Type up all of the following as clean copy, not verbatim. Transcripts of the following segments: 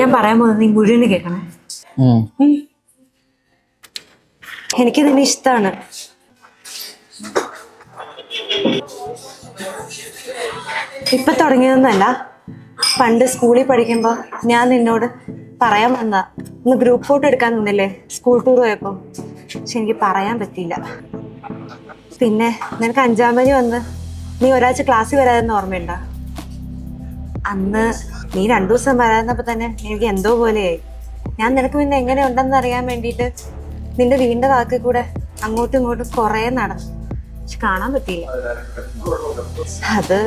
ഞാൻ പറയാൻ പോകുന്നത് നീ മുഴുവന് കേൾക്കണേ. എനിക്ക് നിന്നെ ഇഷ്ടമാണ്. ഇപ്പൊ തുടങ്ങിയതൊന്നല്ല. പണ്ട് സ്കൂളിൽ പഠിക്കുമ്പോ ഞാൻ നിന്നോട് പറയാൻ വന്ന ഒന്ന് ഗ്രൂപ്പ് ഫോട്ടോ എടുക്കാൻ നിന്നില്ലേ സ്കൂൾ ടൂർ പോയപ്പോ. പക്ഷെ എനിക്ക് പറയാൻ പറ്റിയില്ല. പിന്നെ നിനക്ക് 5-ാം തീയതി വന്ന് നീ ഒരാഴ്ച ക്ലാസ്സിൽ വരാതെന്ന് ഓർമ്മയുണ്ടോ? അന്ന് നീ 2 ദിവസം വരാതിരുന്നപ്പോ തന്നെ എനിക്ക് എന്തോ പോലെയായി. ഞാൻ നിനക്ക് പിന്നെ എങ്ങനെ ഉണ്ടെന്ന് അറിയാൻ വേണ്ടിയിട്ട് നിന്റെ വീടിന്റെ വാക്കിൽ കൂടെ അങ്ങോട്ടും ഇങ്ങോട്ടും കുറെ നടന്നു. പക്ഷെ കാണാൻ പറ്റിയില്ല. അത്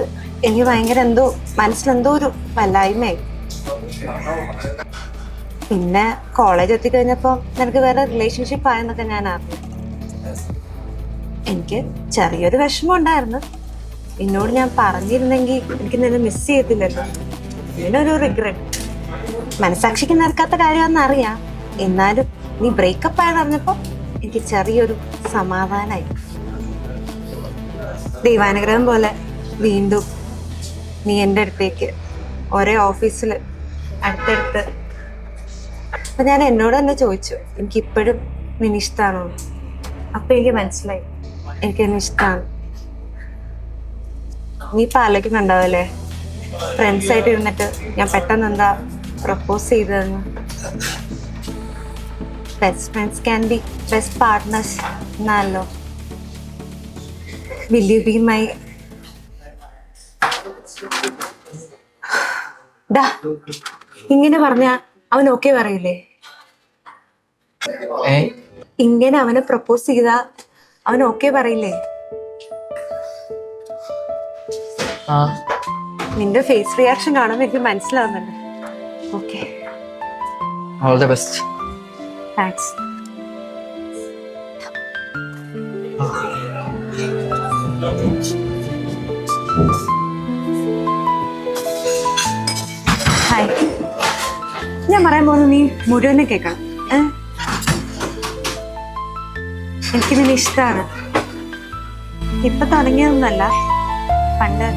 എനിക്ക് ഭയങ്കര എന്തോ മനസ്സിലെന്തോ ഒരു വല്ലായ്മയായി. പിന്നെ കോളേജ് എത്തിക്കഴിഞ്ഞപ്പോ നിനക്ക് വേറെ റിലേഷൻഷിപ്പ് ആയെന്നൊക്കെ ഞാൻ അറിഞ്ഞു. എനിക്ക് ചെറിയൊരു വിഷമം ഉണ്ടായിരുന്നു. എന്നോട് ഞാൻ പറഞ്ഞിരുന്നെങ്കിൽ എനിക്ക് നിന്നെ മിസ് ചെയ്യത്തില്ലല്ലോ. ഇതിനൊരു റിഗ്രറ്റ്. മനസാക്ഷിക്ക് നിരക്കാത്ത കാര്യമാണെന്ന് അറിയാം. എന്നാലും നീ ബ്രേക്കപ്പ് ആയെന്ന് അറിഞ്ഞപ്പോ എനിക്ക് ചെറിയൊരു സമാധാനമായി. ദൈവാനുഗ്രഹം പോലെ വീണ്ടും നീ എൻ്റെ അടുത്തേക്ക് ഒരേ ഓഫീസിൽ അടുത്തടുത്ത്. അപ്പൊ ഞാൻ എന്നോട് തന്നെ ചോദിച്ചു എനിക്കിപ്പോഴും നിന്നെ ഇഷ്ടമാണോ. അപ്പൊ എനിക്ക് മനസ്സിലായി എനിക്ക് എന്നെ ഇഷ്ടമാണ്. നീ ഇപ്പൊ ആലോചിക്കുന്നുണ്ടാവല്ലേ ഫ്രണ്ട്സ് ആയിട്ട് ഇരുന്നിട്ട് ഞാൻ പെട്ടെന്ന് എന്താ പ്രപ്പോസ് ചെയ്തതെന്ന്. Best friends can be best partners എന്നല്ലോ. വിൽ യു ബി മൈ ഡാ? ഇങ്ങനെ പറഞ്ഞ അവൻ ഓക്കെ പറയില്ലേ? ഇങ്ങനെ അവനെ പ്രപ്പോസ് ചെയ്താ അവൻ ഓക്കെ പറയില്ലേ? നിന്റെ ഫേസ് റിയാക്ഷൻ കാണുമ്പോൾ എനിക്ക് മനസ്സിലാവുന്നുണ്ട്. Okay, all the best. Thanks. Hi. ഞാൻ പറയാൻ പോകുന്നത് നീ മുഴുവനെ കേൾക്കണം. എനിക്ക് നിന്നെ ഇഷ്ടമാണ്. ഇപ്പൊ തുടങ്ങിയതൊന്നല്ല. പണ്ട്